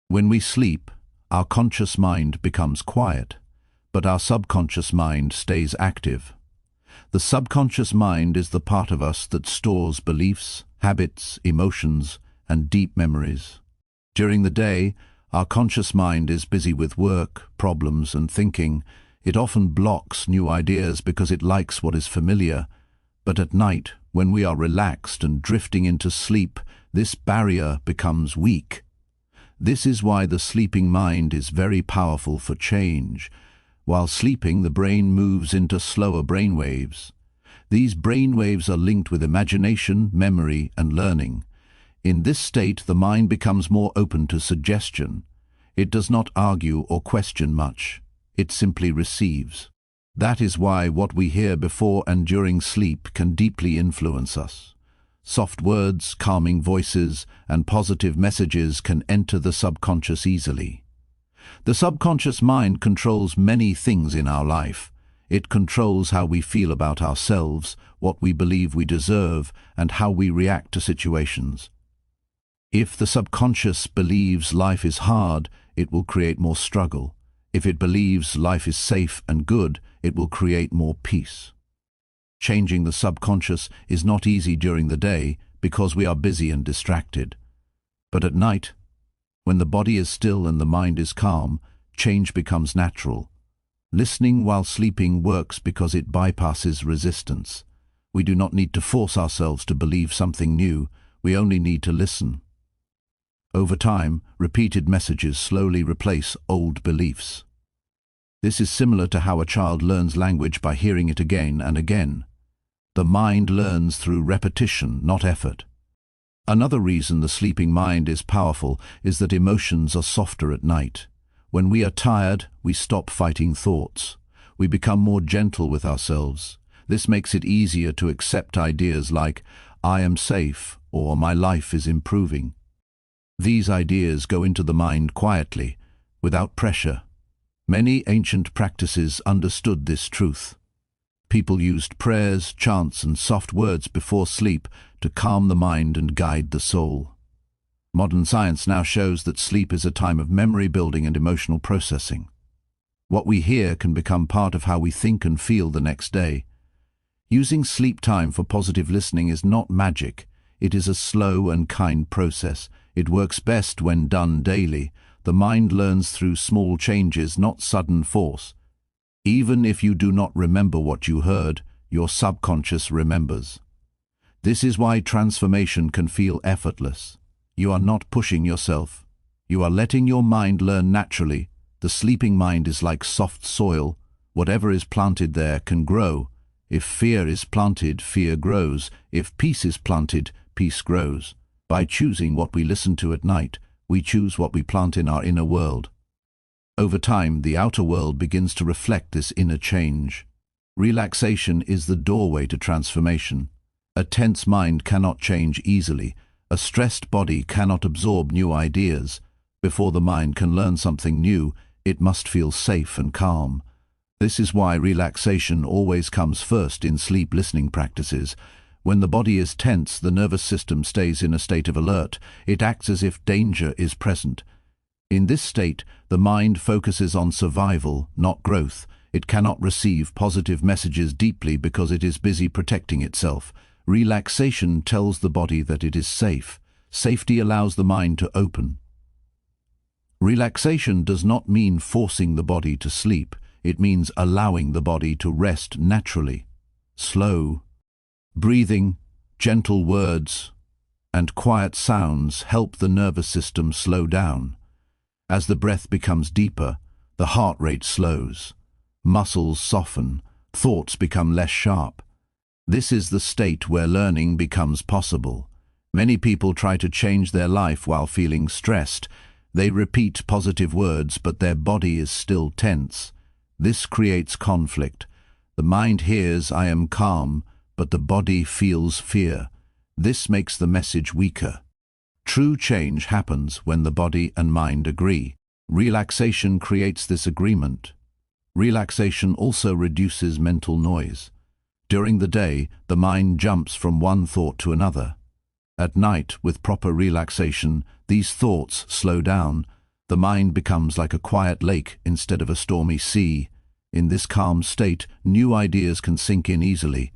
When we sleep, our conscious mind becomes quiet, but our subconscious mind stays active. The subconscious mind is the part of us that stores beliefs, habits, emotions, and deep memories. During the day, our conscious mind is busy with work, problems, and thinking. It often blocks new ideas because it likes what is familiar. But at night, when we are relaxed and drifting into sleep, this barrier becomes weak. This is why the sleeping mind is very powerful for change. While sleeping, the brain moves into slower brainwaves. These brainwaves are linked with imagination, memory, and learning. In this state, the mind becomes more open to suggestion. It does not argue or question much. It simply receives. That is why what we hear before and during sleep can deeply influence us. Soft words, calming voices, and positive messages can enter the subconscious easily. The subconscious mind controls many things in our life. It controls how we feel about ourselves, what we believe we deserve, and how we react to situations. If the subconscious believes life is hard, it will create more struggle. If it believes life is safe and good, it will create more peace. Changing the subconscious is not easy during the day because we are busy and distracted. But at night, when the body is still and the mind is calm, change becomes natural. Listening while sleeping works because it bypasses resistance. We do not need to force ourselves to believe something new, we only need to listen. Over time, repeated messages slowly replace old beliefs. This is similar to how a child learns language by hearing it again and again. The mind learns through repetition, not effort. Another reason the sleeping mind is powerful is that emotions are softer at night. When we are tired, we stop fighting thoughts. We become more gentle with ourselves. This makes it easier to accept ideas like, "I am safe," or "My life is improving." These ideas go into the mind quietly, without pressure. Many ancient practices understood this truth. People used prayers, chants, and soft words before sleep to calm the mind and guide the soul. Modern science now shows that sleep is a time of memory building and emotional processing. What we hear can become part of how we think and feel the next day. Using sleep time for positive listening is not magic. It is a slow and kind process. It works best when done daily. The mind learns through small changes, not sudden force. Even if you do not remember what you heard, your subconscious remembers. This is why transformation can feel effortless. You are not pushing yourself. You are letting your mind learn naturally. The sleeping mind is like soft soil. Whatever is planted there can grow. If fear is planted, fear grows. If peace is planted, peace grows. By choosing what we listen to at night, we choose what we plant in our inner world. Over time, the outer world begins to reflect this inner change. Relaxation is the doorway to transformation. A tense mind cannot change easily. A stressed body cannot absorb new ideas. Before the mind can learn something new, it must feel safe and calm. This is why relaxation always comes first in sleep listening practices. When the body is tense, the nervous system stays in a state of alert. It acts as if danger is present. In this state, the mind focuses on survival, not growth. It cannot receive positive messages deeply because it is busy protecting itself. Relaxation tells the body that it is safe. Safety allows the mind to open. Relaxation does not mean forcing the body to sleep. It means allowing the body to rest naturally. Slow breathing, gentle words, and quiet sounds help the nervous system slow down. As the breath becomes deeper, the heart rate slows. Muscles soften, thoughts become less sharp. This is the state where learning becomes possible. Many people try to change their life while feeling stressed. They repeat positive words, but their body is still tense. This creates conflict. The mind hears, "I am calm," but the body feels fear. This makes the message weaker. True change happens when the body and mind agree. Relaxation creates this agreement. Relaxation also reduces mental noise. During the day, the mind jumps from one thought to another. At night, with proper relaxation, these thoughts slow down. The mind becomes like a quiet lake instead of a stormy sea. In this calm state, new ideas can sink in easily.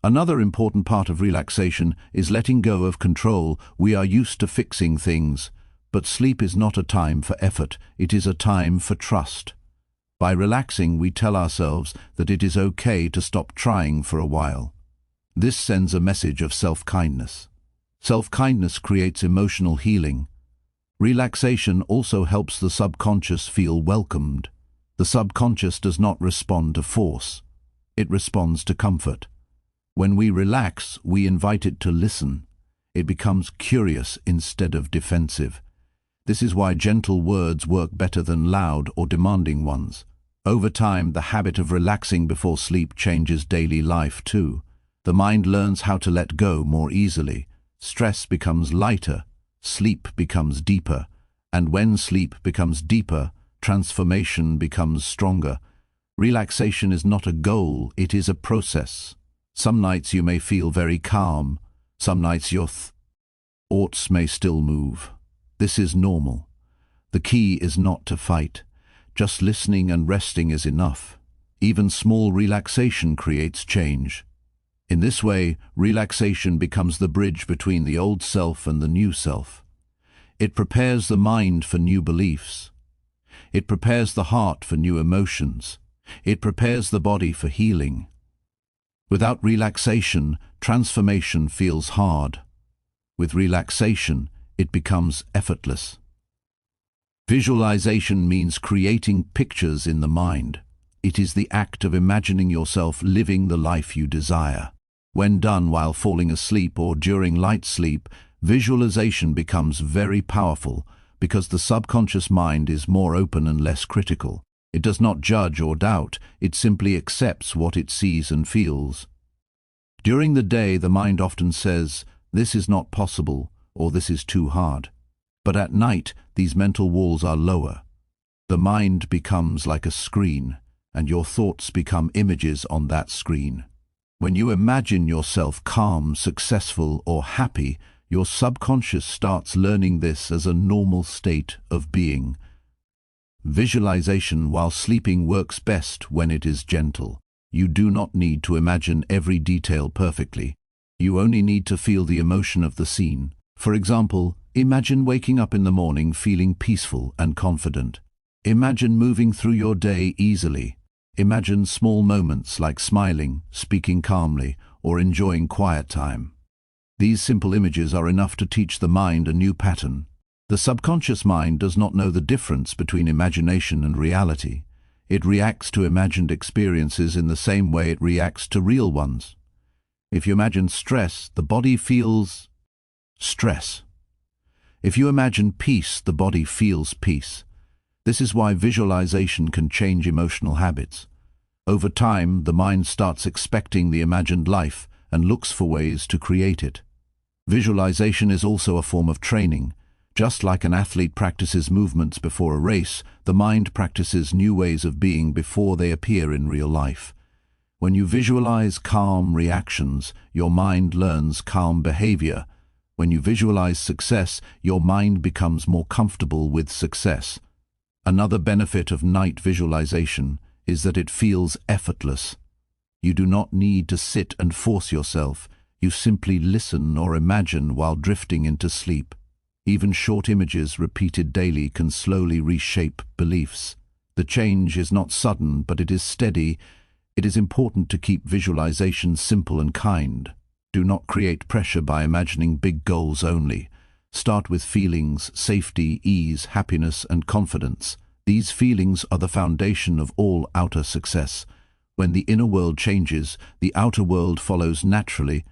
Another important part of relaxation is letting go of control. We are used to fixing things, but sleep is not a time for effort, it is a time for trust. By relaxing, we tell ourselves that it is okay to stop trying for a while. This sends a message of self-kindness. Self-kindness creates emotional healing. Relaxation also helps the subconscious feel welcomed. The subconscious does not respond to force. It responds to comfort. When we relax, we invite it to listen. It becomes curious instead of defensive. This is why gentle words work better than loud or demanding ones. Over time, the habit of relaxing before sleep changes daily life too. The mind learns how to let go more easily. Stress becomes lighter, sleep becomes deeper, and when sleep becomes deeper, transformation becomes stronger. Relaxation is not a goal, it is a process. Some nights you may feel very calm, some nights your thoughts may still move. This is normal. The key is not to fight. Just listening and resting is enough. Even small relaxation creates change. In this way, relaxation becomes the bridge between the old self and the new self. It prepares the mind for new beliefs. It prepares the heart for new emotions. It prepares the body for healing. Without relaxation, transformation feels hard. With relaxation, it becomes effortless. Visualization means creating pictures in the mind. It is the act of imagining yourself living the life you desire. When done while falling asleep or during light sleep, visualization becomes very powerful because the subconscious mind is more open and less critical. It does not judge or doubt, it simply accepts what it sees and feels. During the day, the mind often says, "This is not possible," or "This is too hard." But at night, these mental walls are lower. The mind becomes like a screen, and your thoughts become images on that screen. When you imagine yourself calm, successful, or happy, your subconscious starts learning this as a normal state of being. Visualization while sleeping works best when it is gentle. You do not need to imagine every detail perfectly. You only need to feel the emotion of the scene. For example, imagine waking up in the morning feeling peaceful and confident. Imagine moving through your day easily. Imagine small moments like smiling, speaking calmly, or enjoying quiet time. These simple images are enough to teach the mind a new pattern. The subconscious mind does not know the difference between imagination and reality. It reacts to imagined experiences in the same way it reacts to real ones. If you imagine stress, the body feels stress. If you imagine peace, the body feels peace. This is why visualization can change emotional habits. Over time, the mind starts expecting the imagined life and looks for ways to create it. Visualization is also a form of training. Just like an athlete practices movements before a race, the mind practices new ways of being before they appear in real life. When you visualize calm reactions, your mind learns calm behavior. When you visualize success, your mind becomes more comfortable with success. Another benefit of night visualization is that it feels effortless. You do not need to sit and force yourself. You simply listen or imagine while drifting into sleep. Even short images repeated daily can slowly reshape beliefs. The change is not sudden, but it is steady. It is important to keep visualization simple and kind. Do not create pressure by imagining big goals only. Start with feelings, safety, ease, happiness, and confidence. These feelings are the foundation of all outer success. When the inner world changes, the outer world follows naturally.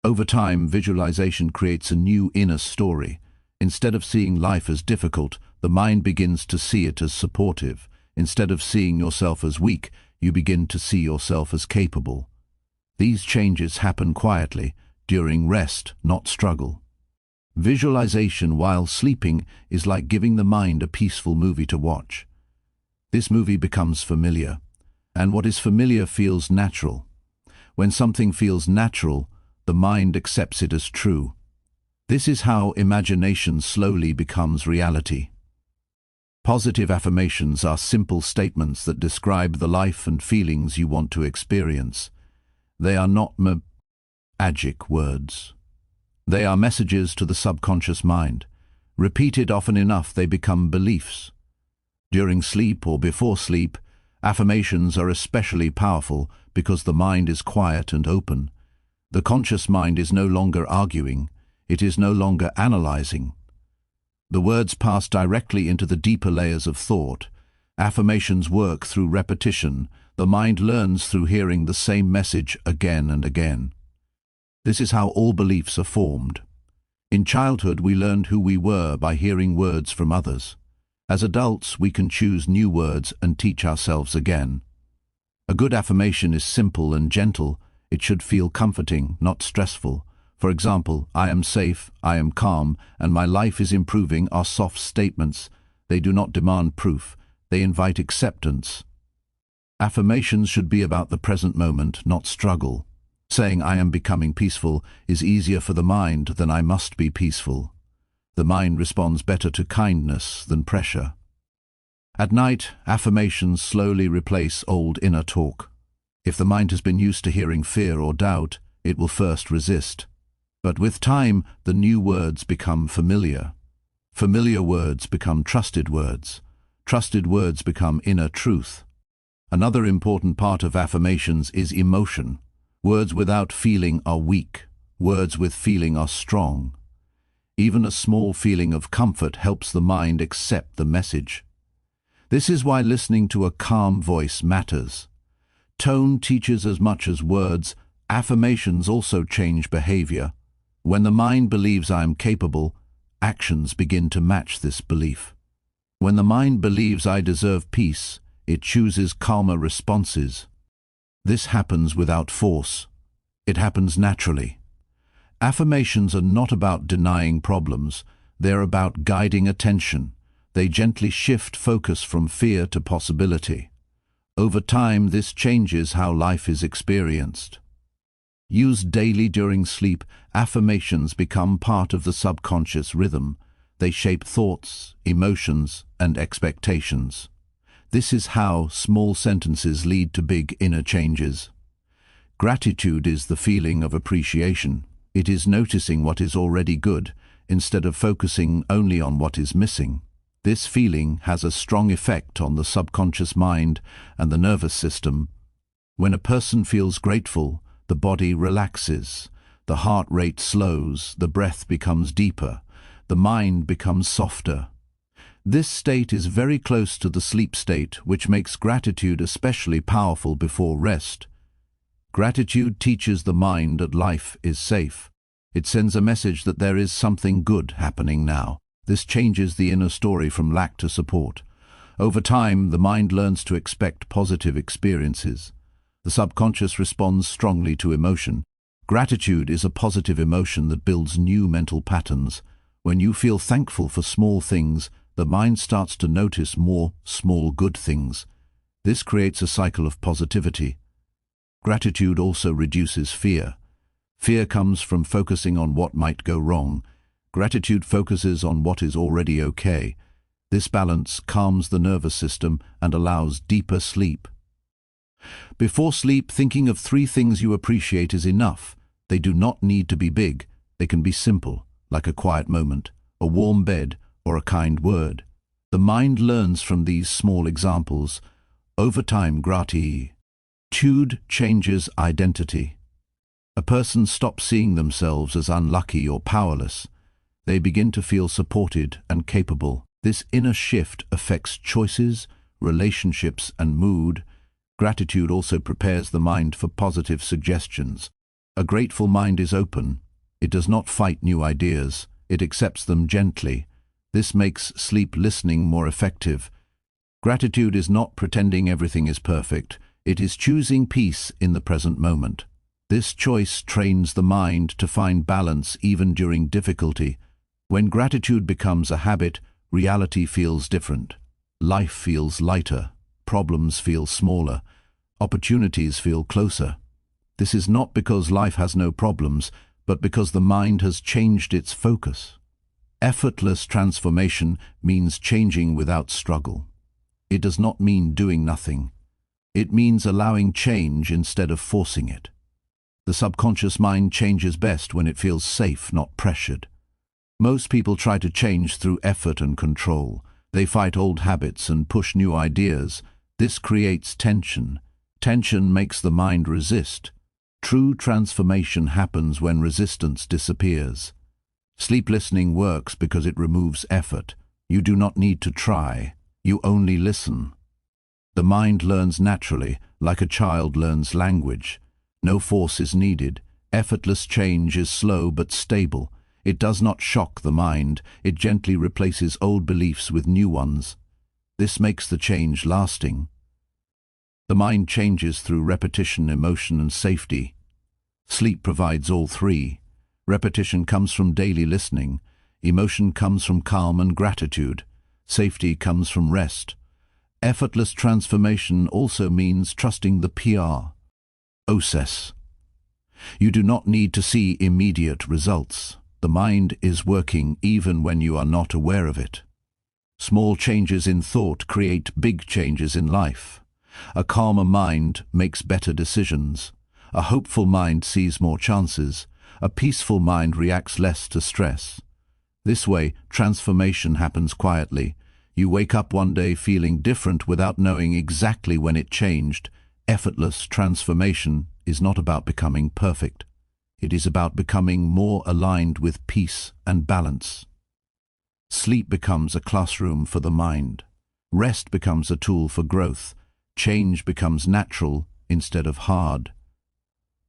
Over time, visualization creates a new inner story. Instead of seeing life as difficult, the mind begins to see it as supportive. Instead of seeing yourself as weak, you begin to see yourself as capable. These changes happen quietly, during rest, not struggle. Visualization while sleeping is like giving the mind a peaceful movie to watch. This movie becomes familiar, and what is familiar feels natural. When something feels natural, the mind accepts it as true. This is how imagination slowly becomes reality. Positive affirmations are simple statements that describe the life and feelings you want to experience. They are not magic words. They are messages to the subconscious mind. Repeated often enough, they become beliefs. During sleep or before sleep, affirmations are especially powerful because the mind is quiet and open. The conscious mind is no longer arguing. It is no longer analyzing. The words pass directly into the deeper layers of thought. Affirmations work through repetition. The mind learns through hearing the same message again and again. This is how all beliefs are formed. In childhood, we learned who we were by hearing words from others. As adults, we can choose new words and teach ourselves again. A good affirmation is simple and gentle. It should feel comforting, not stressful. For example, I am safe, I am calm, and my life is improving are soft statements. They do not demand proof. They invite acceptance. Affirmations should be about the present moment, not struggle. Saying I am becoming peaceful is easier for the mind than I must be peaceful. The mind responds better to kindness than pressure. At night, affirmations slowly replace old inner talk. If the mind has been used to hearing fear or doubt, it will first resist. But with time, the new words become familiar. Familiar words become trusted words. Trusted words become inner truth. Another important part of affirmations is emotion. Words without feeling are weak. Words with feeling are strong. Even a small feeling of comfort helps the mind accept the message. This is why listening to a calm voice matters. Tone teaches as much as words. Affirmations also change behavior. When the mind believes I am capable, actions begin to match this belief. When the mind believes I deserve peace, it chooses calmer responses. This happens without force. It happens naturally. Affirmations are not about denying problems. They're about guiding attention. They gently shift focus from fear to possibility. Over time, this changes how life is experienced. Used daily during sleep, affirmations become part of the subconscious rhythm. They shape thoughts, emotions, and expectations. This is how small sentences lead to big inner changes. Gratitude is the feeling of appreciation. It is noticing what is already good, instead of focusing only on what is missing. This feeling has a strong effect on the subconscious mind and the nervous system. When a person feels grateful, the body relaxes, the heart rate slows, the breath becomes deeper, the mind becomes softer. This state is very close to the sleep state, which makes gratitude especially powerful before rest. Gratitude teaches the mind that life is safe. It sends a message that there is something good happening now. This changes the inner story from lack to support. Over time, the mind learns to expect positive experiences. The subconscious responds strongly to emotion. Gratitude is a positive emotion that builds new mental patterns. When you feel thankful for small things, the mind starts to notice more small good things. This creates a cycle of positivity. Gratitude also reduces fear. Fear comes from focusing on what might go wrong. Gratitude focuses on what is already okay. This balance calms the nervous system and allows deeper sleep. Before sleep, thinking of 3 things you appreciate is enough. They do not need to be big. They can be simple, like a quiet moment, a warm bed, or a kind word. The mind learns from these small examples. Over time, gratitude changes identity. A person stops seeing themselves as unlucky or powerless. They begin to feel supported and capable. This inner shift affects choices, relationships, and mood. Gratitude also prepares the mind for positive suggestions. A grateful mind is open. It does not fight new ideas. It accepts them gently. This makes sleep listening more effective. Gratitude is not pretending everything is perfect. It is choosing peace in the present moment. This choice trains the mind to find balance even during difficulty. When gratitude becomes a habit, reality feels different. Life feels lighter. Problems feel smaller. Opportunities feel closer. This is not because life has no problems, but because the mind has changed its focus. Effortless transformation means changing without struggle. It does not mean doing nothing. It means allowing change instead of forcing it. The subconscious mind changes best when it feels safe, not pressured. Most people try to change through effort and control. They fight old habits and push new ideas. This creates tension. Tension makes the mind resist. True transformation happens when resistance disappears. Sleep listening works because it removes effort. You do not need to try. You only listen. The mind learns naturally, like a child learns language. No force is needed. Effortless change is slow but stable. It does not shock the mind. It gently replaces old beliefs with new ones. This makes the change lasting. The mind changes through repetition, emotion, and safety. Sleep provides all three. Repetition comes from daily listening. Emotion comes from calm and gratitude. Safety comes from rest. Effortless transformation also means trusting the process. You do not need to see immediate results. The mind is working even when you are not aware of it. Small changes in thought create big changes in life. A calmer mind makes better decisions. A hopeful mind sees more chances. A peaceful mind reacts less to stress. This way, transformation happens quietly. You wake up one day feeling different without knowing exactly when it changed. Effortless transformation is not about becoming perfect. It is about becoming more aligned with peace and balance. Sleep becomes a classroom for the mind. Rest becomes a tool for growth. Change becomes natural instead of hard.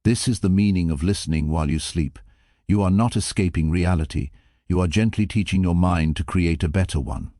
This is the meaning of listening while you sleep. You are not escaping reality. You are gently teaching your mind to create a better one.